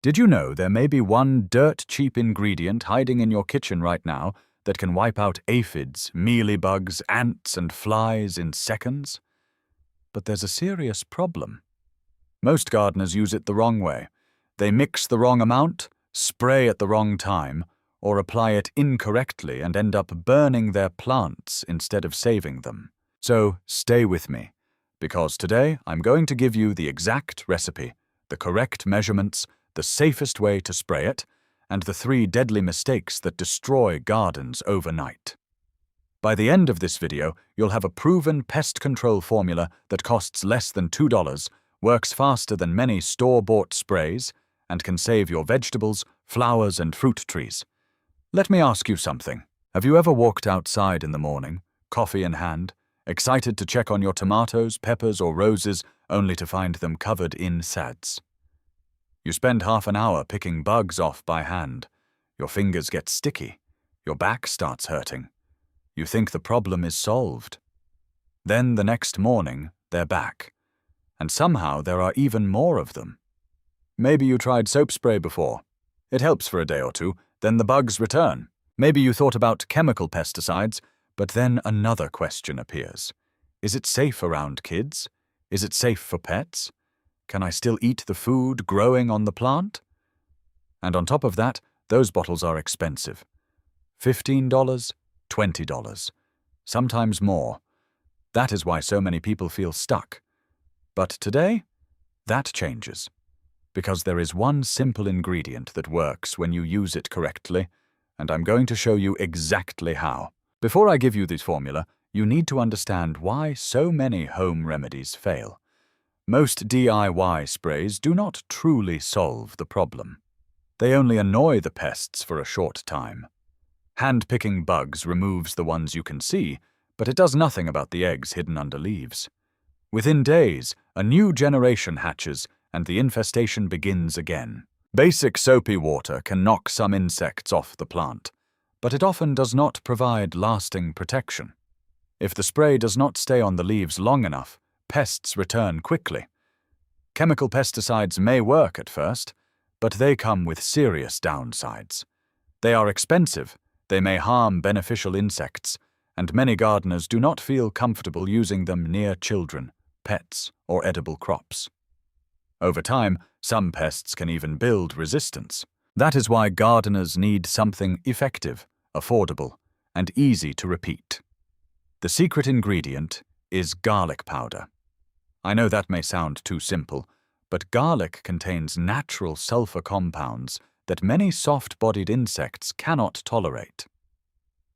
Did you know there may be one dirt-cheap ingredient hiding in your kitchen right now that can wipe out aphids, mealybugs, ants, and flies in seconds? But there's a serious problem. Most gardeners use it the wrong way. They mix the wrong amount, spray at the wrong time, or apply it incorrectly and end up burning their plants instead of saving them. So stay with me, because today I'm going to give you the exact recipe, the correct measurements, the safest way to spray it, and the 3 deadly mistakes that destroy gardens overnight. By the end of this video, you'll have a proven pest control formula that costs less than $2, works faster than many store-bought sprays, and can save your vegetables, flowers, and fruit trees. Let me ask you something. Have you ever walked outside in the morning, coffee in hand, excited to check on your tomatoes, peppers, or roses, only to find them covered in sads? You spend half an hour picking bugs off by hand. Your fingers get sticky. Your back starts hurting. You think the problem is solved. Then the next morning, they're back. And somehow there are even more of them. Maybe you tried soap spray before. It helps for a day or two, then the bugs return. Maybe you thought about chemical pesticides, but then another question appears. Is it safe around kids? Is it safe for pets? Can I still eat the food growing on the plant? And on top of that, those bottles are expensive. $15, $20, sometimes more. That is why so many people feel stuck. But today, that changes. Because there is one simple ingredient that works when you use it correctly, and I'm going to show you exactly how. Before I give you this formula, you need to understand why so many home remedies fail. Most DIY sprays do not truly solve the problem. They only annoy the pests for a short time. Hand-picking bugs removes the ones you can see, but it does nothing about the eggs hidden under leaves. Within days, a new generation hatches, and the infestation begins again. Basic soapy water can knock some insects off the plant, but it often does not provide lasting protection. If the spray does not stay on the leaves long enough, pests return quickly. Chemical pesticides may work at first, but they come with serious downsides. They are expensive, they may harm beneficial insects, and many gardeners do not feel comfortable using them near children, pets, or edible crops. Over time, some pests can even build resistance. That is why gardeners need something effective, affordable, and easy to repeat. The secret ingredient is garlic powder. I know that may sound too simple, but garlic contains natural sulfur compounds that many soft-bodied insects cannot tolerate.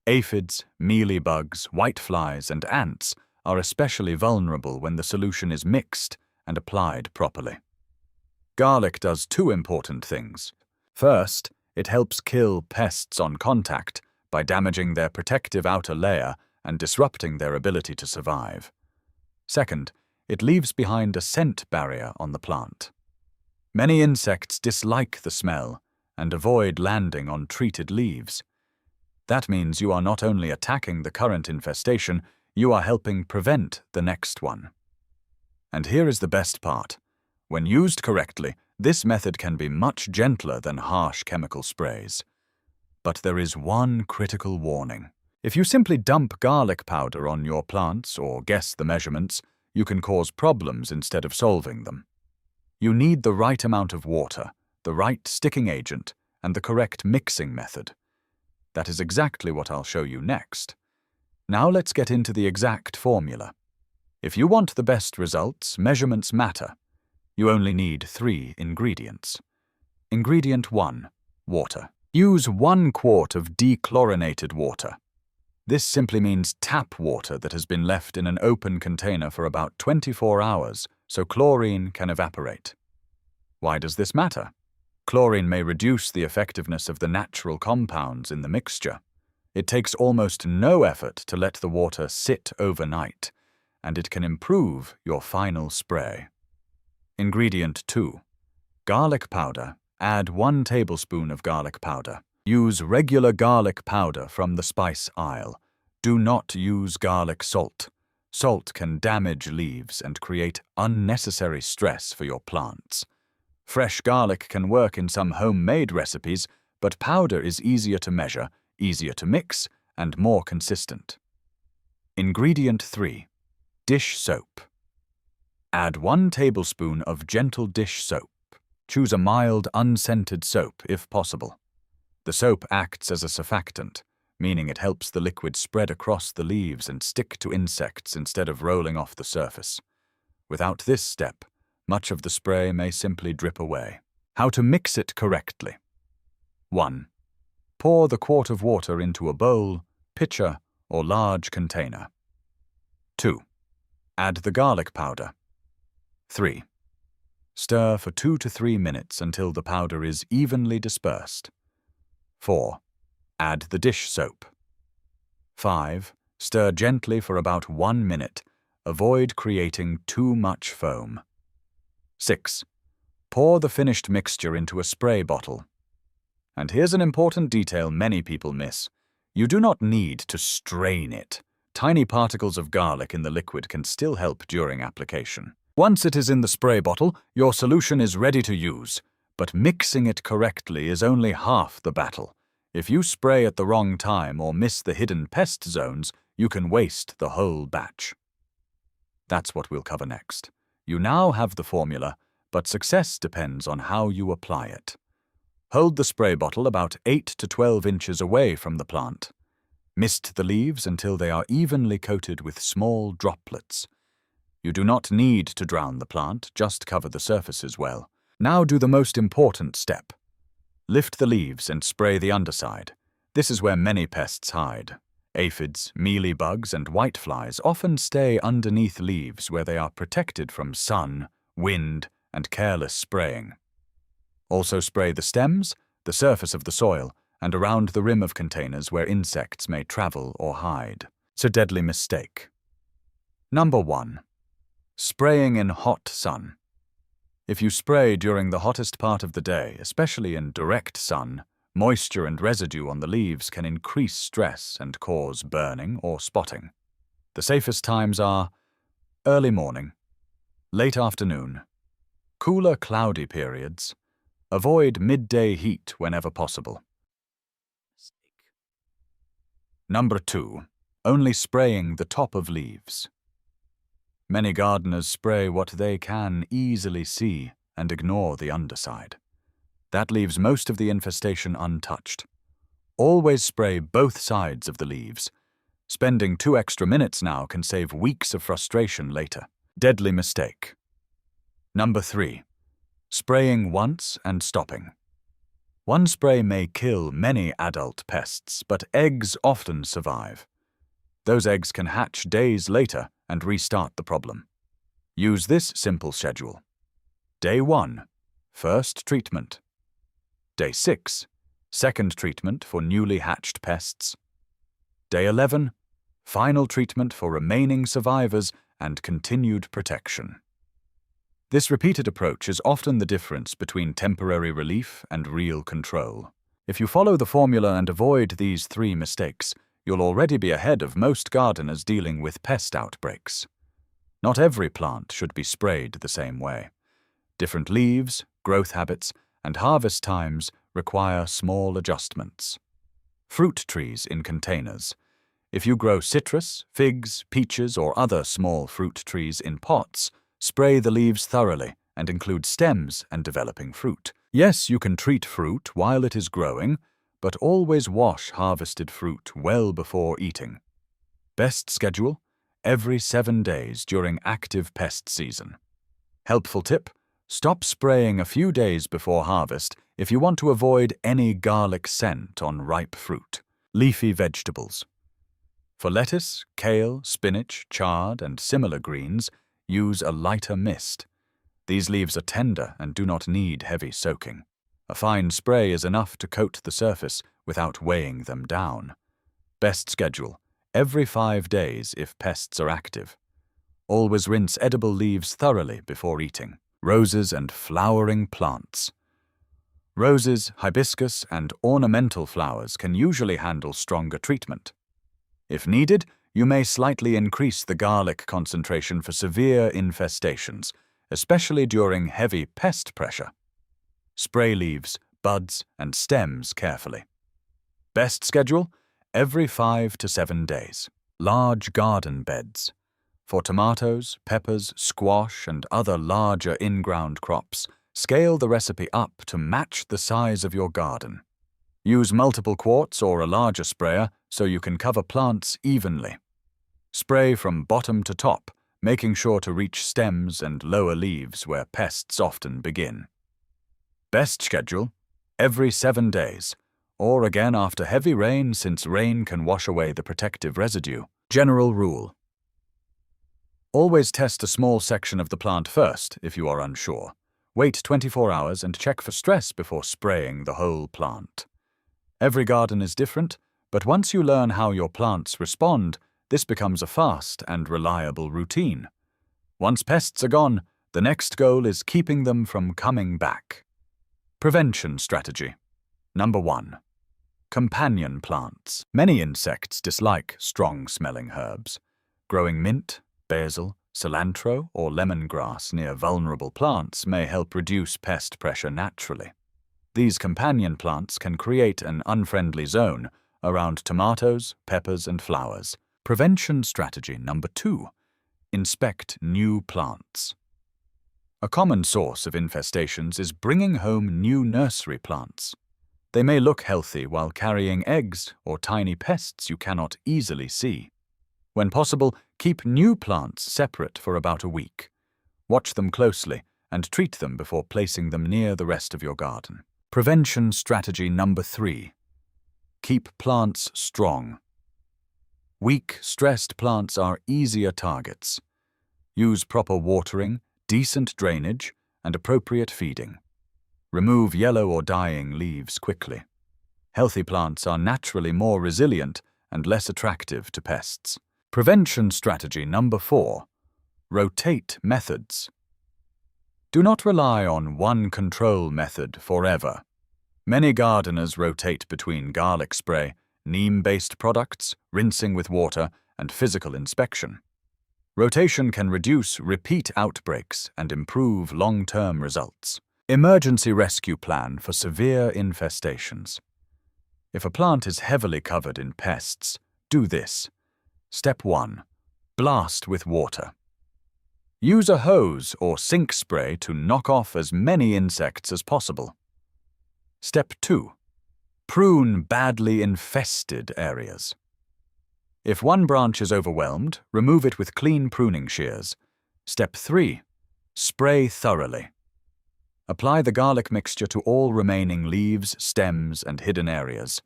Aphids, mealybugs, whiteflies, and ants are especially vulnerable when the solution is mixed and applied properly. Garlic does 2 important things. First, it helps kill pests on contact by damaging their protective outer layer and disrupting their ability to survive. Second, it leaves behind a scent barrier on the plant. Many insects dislike the smell and avoid landing on treated leaves. That means you are not only attacking the current infestation, you are helping prevent the next one. And here is the best part. When used correctly, this method can be much gentler than harsh chemical sprays. But there is one critical warning. If you simply dump garlic powder on your plants or guess the measurements, you can cause problems instead of solving them. You need the right amount of water, the right sticking agent, and the correct mixing method. That is exactly what I'll show you next. Now let's get into the exact formula. If you want the best results, measurements matter. You only need 3 ingredients. Ingredient 1. Water. Use 1 quart of dechlorinated water. This simply means tap water that has been left in an open container for about 24 hours, so chlorine can evaporate. Why does this matter? Chlorine may reduce the effectiveness of the natural compounds in the mixture. It takes almost no effort to let the water sit overnight, and it can improve your final spray. Ingredient 2. Garlic powder. Add 1 tablespoon of garlic powder. Use regular garlic powder from the spice aisle. Do not use garlic salt. Salt can damage leaves and create unnecessary stress for your plants. Fresh garlic can work in some homemade recipes, but powder is easier to measure, easier to mix, and more consistent. Ingredient 3. Dish soap. Add 1 tablespoon of gentle dish soap. Choose a mild, unscented soap if possible. The soap acts as a surfactant, meaning it helps the liquid spread across the leaves and stick to insects instead of rolling off the surface. Without this step, much of the spray may simply drip away. How to mix it correctly. 1. Pour the quart of water into a bowl, pitcher, or large container. 2. Add the garlic powder. 3. Stir for 2 to 3 minutes until the powder is evenly dispersed. 4. Add the dish soap. 5. Stir gently for about 1 minute. Avoid creating too much foam. 6. Pour the finished mixture into a spray bottle. And here's an important detail many people miss. You do not need to strain it. Tiny particles of garlic in the liquid can still help during application. Once it is in the spray bottle, your solution is ready to use. But mixing it correctly is only half the battle. If you spray at the wrong time or miss the hidden pest zones, you can waste the whole batch. That's what we'll cover next. You now have the formula, but success depends on how you apply it. Hold the spray bottle about 8 to 12 inches away from the plant. Mist the leaves until they are evenly coated with small droplets. You do not need to drown the plant, just cover the surfaces well. Now do the most important step. Lift the leaves and spray the underside. This is where many pests hide. Aphids, mealybugs, and whiteflies often stay underneath leaves where they are protected from sun, wind, and careless spraying. Also spray the stems, the surface of the soil, and around the rim of containers where insects may travel or hide. It's a deadly mistake. Number 1. Spraying in hot sun. If you spray during the hottest part of the day, especially in direct sun, moisture and residue on the leaves can increase stress and cause burning or spotting. The safest times are early morning, late afternoon, cooler cloudy periods. Avoid midday heat whenever possible. Number 2. Only spraying the top of leaves. Many gardeners spray what they can easily see and ignore the underside. That leaves most of the infestation untouched. Always spray both sides of the leaves. Spending 2 extra minutes now can save weeks of frustration later. Deadly mistake. Number 3. Spraying once and stopping. One spray may kill many adult pests, but eggs often survive. Those eggs can hatch days later and restart the problem. Use this simple schedule. Day 1, first treatment. Day 6, second treatment for newly hatched pests. Day 11, final treatment for remaining survivors and continued protection. This repeated approach is often the difference between temporary relief and real control. If you follow the formula and avoid these 3 mistakes, you'll already be ahead of most gardeners dealing with pest outbreaks. Not every plant should be sprayed the same way. Different leaves, growth habits, and harvest times require small adjustments. Fruit trees in containers. If you grow citrus, figs, peaches, or other small fruit trees in pots, spray the leaves thoroughly and include stems and developing fruit. Yes, you can treat fruit while it is growing, but always wash harvested fruit well before eating. Best schedule: every 7 days during active pest season. Helpful tip: stop spraying a few days before harvest if you want to avoid any garlic scent on ripe fruit. Leafy vegetables. For lettuce, kale, spinach, chard, and similar greens, use a lighter mist. These leaves are tender and do not need heavy soaking. A fine spray is enough to coat the surface without weighing them down. Best schedule: every 5 days if pests are active. Always rinse edible leaves thoroughly before eating. Roses and flowering plants. Roses, hibiscus, and ornamental flowers can usually handle stronger treatment. If needed, you may slightly increase the garlic concentration for severe infestations, especially during heavy pest pressure. Spray leaves, buds, and stems carefully. Best schedule: every 5 to 7 days. Large garden beds. For tomatoes, peppers, squash, and other larger in-ground crops, scale the recipe up to match the size of your garden. Use multiple quarts or a larger sprayer so you can cover plants evenly. Spray from bottom to top, making sure to reach stems and lower leaves where pests often begin. Best schedule: every 7 days, or again after heavy rain, since rain can wash away the protective residue. General rule: always test a small section of the plant first if you are unsure. Wait 24 hours and check for stress before spraying the whole plant. Every garden is different, but once you learn how your plants respond, this becomes a fast and reliable routine. Once pests are gone, the next goal is keeping them from coming back. Prevention strategy. Number 1. Companion plants. Many insects dislike strong-smelling herbs. Growing mint, basil, cilantro, or lemongrass near vulnerable plants may help reduce pest pressure naturally. These companion plants can create an unfriendly zone around tomatoes, peppers, and flowers. Prevention strategy number 2. Inspect new plants. A common source of infestations is bringing home new nursery plants. They may look healthy while carrying eggs or tiny pests you cannot easily see. When possible, keep new plants separate for about a week. Watch them closely and treat them before placing them near the rest of your garden. Prevention strategy number 3. Keep plants strong. Weak, stressed plants are easier targets. Use proper watering, decent drainage, and appropriate feeding. Remove yellow or dying leaves quickly. Healthy plants are naturally more resilient and less attractive to pests. Prevention strategy number 4. Rotate methods. Do not rely on one control method forever. Many gardeners rotate between garlic spray, neem-based products, rinsing with water, and physical inspection. Rotation can reduce repeat outbreaks and improve long-term results. Emergency rescue plan for severe infestations. If a plant is heavily covered in pests, do this. Step 1. Blast with water. Use a hose or sink spray to knock off as many insects as possible. Step 2. Prune badly infested areas. If one branch is overwhelmed, remove it with clean pruning shears. Step 3. Spray thoroughly. Apply the garlic mixture to all remaining leaves, stems, and hidden areas.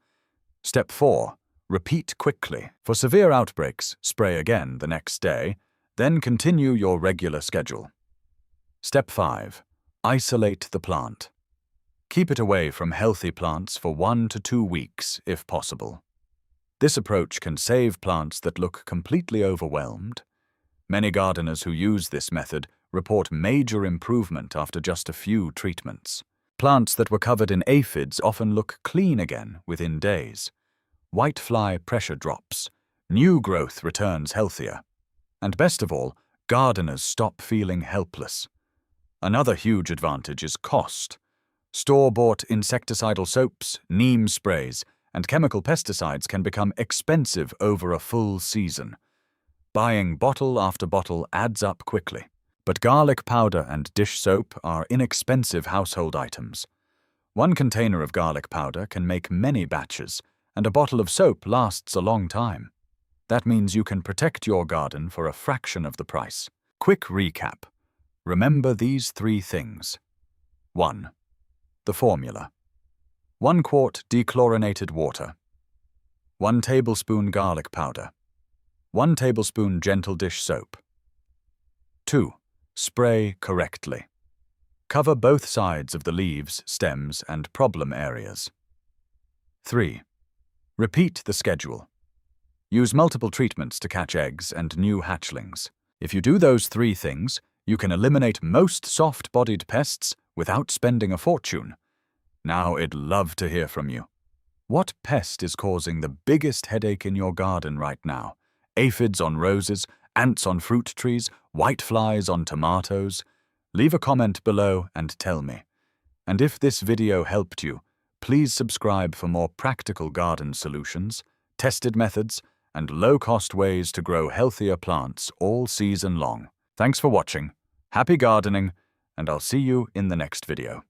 Step 4. Repeat quickly. For severe outbreaks, spray again the next day, then continue your regular schedule. Step 5. Isolate the plant. Keep it away from healthy plants for 1 to 2 weeks, if possible. This approach can save plants that look completely overwhelmed. Many gardeners who use this method report major improvement after just a few treatments. Plants that were covered in aphids often look clean again within days. Whitefly pressure drops. New growth returns healthier. And best of all, gardeners stop feeling helpless. Another huge advantage is cost. Store-bought insecticidal soaps, neem sprays, and chemical pesticides can become expensive over a full season. Buying bottle after bottle adds up quickly. But garlic powder and dish soap are inexpensive household items. One container of garlic powder can make many batches, and a bottle of soap lasts a long time. That means you can protect your garden for a fraction of the price. Quick recap. Remember these 3 things. 1. The formula. 1 quart dechlorinated water. 1 tablespoon garlic powder. 1 tablespoon gentle dish soap. 2. Spray correctly. Cover both sides of the leaves, stems, and problem areas. 3. Repeat the schedule. Use multiple treatments to catch eggs and new hatchlings. If you do those 3 things, you can eliminate most soft-bodied pests without spending a fortune. Now I'd love to hear from you. What pest is causing the biggest headache in your garden right now? Aphids on roses, ants on fruit trees, whiteflies on tomatoes? Leave a comment below and tell me. And if this video helped you, please subscribe for more practical garden solutions, tested methods, and low-cost ways to grow healthier plants all season long. Thanks for watching, happy gardening, and I'll see you in the next video.